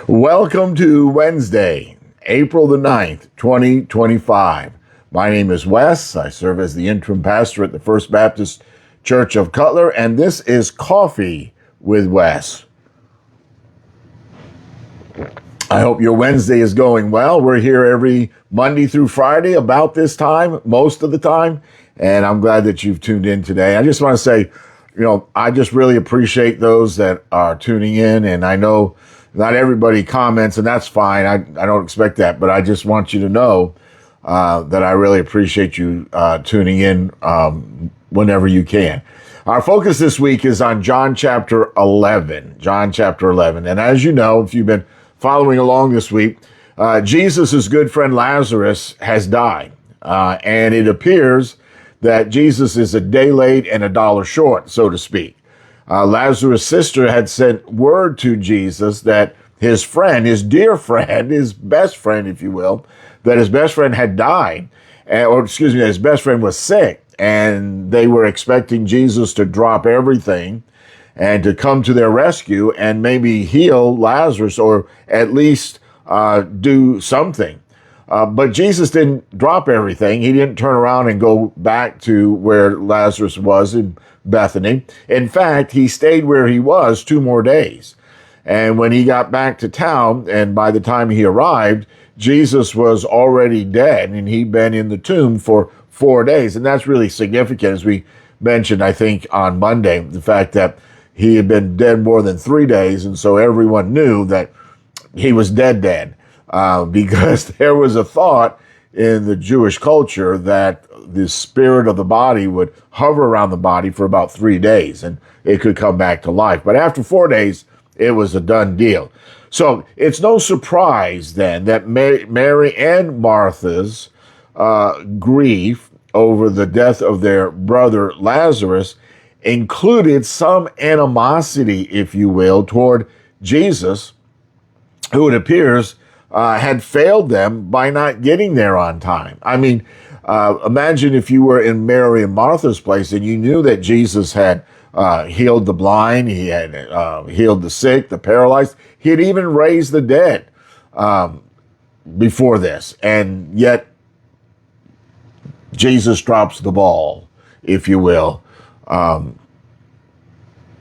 Welcome to Wednesday, April the 9th, 2025. My name is Wes. I serve as the interim pastor at the First Baptist Church of Cutler, and this is Coffee with Wes. I hope your Wednesday is going well. We're here every Monday through Friday about this time, most of the time, and I'm glad that you've tuned in today. I just want to say, I just really appreciate those that are tuning in, and I know not everybody comments, and that's fine. I don't expect that, but I just want you to know that I really appreciate you tuning in whenever you can. Our focus this week is on John chapter 11. John chapter 11. And as you know, if you've been following along this week, Jesus' good friend Lazarus has died. And it appears that Jesus is a day late and a dollar short, so to speak. Lazarus' sister had sent word to Jesus that his friend, his dear friend, his best friend, if you will, that his best friend had died, that his best friend was sick, and they were expecting Jesus to drop everything and to come to their rescue and maybe heal Lazarus or at least do something. But Jesus didn't drop everything. He didn't turn around and go back to where Lazarus was in Bethany. In fact, he stayed where he was 2 more days. And when he got back to town, and by the time he arrived, Jesus was already dead, and he'd been in the tomb for 4 days. And that's really significant, as we mentioned, I think, on Monday, the fact that he had been dead more than 3 days, and so everyone knew that he was dead. Because there was a thought in the Jewish culture that the spirit of the body would hover around the body for about 3 days and it could come back to life. But after 4 days, it was a done deal. So it's no surprise then that Mary and Martha's grief over the death of their brother Lazarus included some animosity, if you will, toward Jesus, who it appears had failed them by not getting there on time. I mean, imagine if you were in Mary and Martha's place and you knew that Jesus had healed the blind, he had healed the sick, the paralyzed, he had even raised the dead before this, and yet Jesus drops the ball, if you will,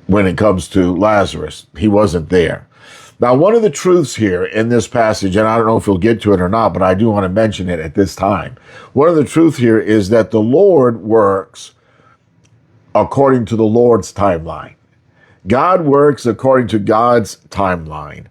when it comes to Lazarus. He wasn't there. Now, one of the truths here in this passage, and I don't know if we'll get to it or not, but I do want to mention it at this time. One of the truths here is that the Lord works according to the Lord's timeline. God works according to God's timeline.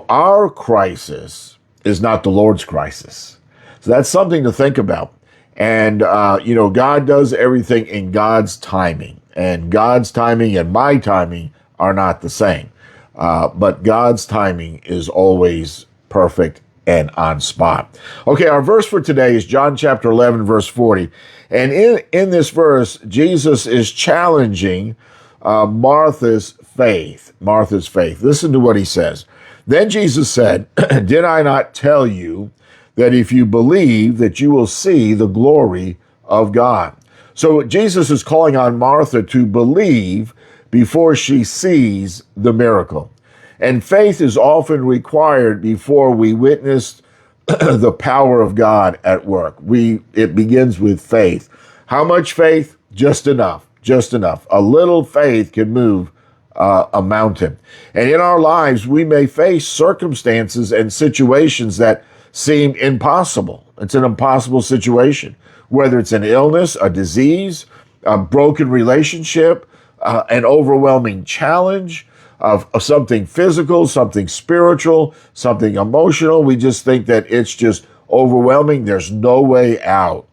Our crisis is not the Lord's crisis. So that's something to think about. And, God does everything in God's timing. And God's timing and my timing are not the same. But God's timing is always perfect and on spot. Okay, our verse for today is John chapter 11, verse 40. And in this verse, Jesus is challenging Martha's faith. Listen to what he says. Then Jesus said, "Did I not tell you that if you believe that you will see the glory of God?" So Jesus is calling on Martha to believe before she sees the miracle. And faith is often required before we witness the power of God at work. It begins with faith. How much faith? Just enough. A little faith can move a mountain. And in our lives, we may face circumstances and situations that seem impossible. It's an impossible situation, whether it's an illness, a disease, a broken relationship, an overwhelming challenge of something physical, something spiritual, something emotional. We just think that it's just overwhelming. There's no way out.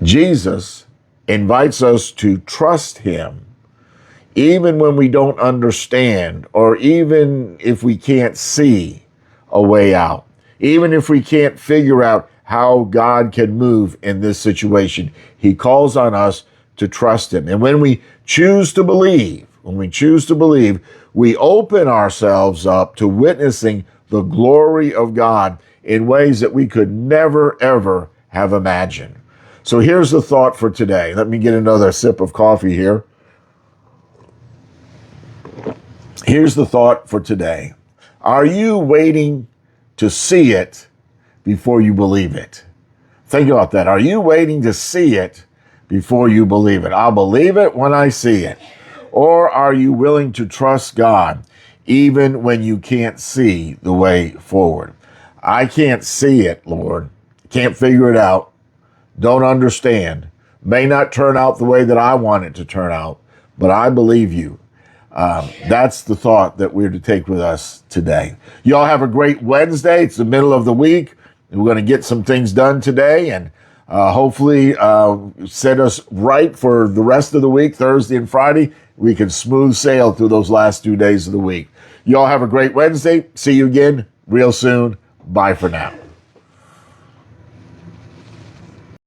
Jesus invites us to trust him even when we don't understand, or even if we can't see a way out, even if we can't figure out how God can move in this situation. He calls on us to trust him. And when we choose to believe, we open ourselves up to witnessing the glory of God in ways that we could never, ever have imagined. So here's the thought for today. Let me get another sip of coffee here. Here's the thought for today. Are you waiting to see it before you believe it? Think about that. Are you waiting to see it before you believe it? I'll believe it when I see it. Or are you willing to trust God even when you can't see the way forward? I can't see it, Lord. Can't figure it out. Don't understand. May not turn out the way that I want it to turn out, but I believe you. That's the thought that we're to take with us today. Y'all have a great Wednesday. It's the middle of the week. We're going to get some things done today and hopefully set us right for the rest of the week, Thursday and Friday. We can smooth sail through those last 2 days of the week. Y'all have a great Wednesday. See you again real soon. Bye for now.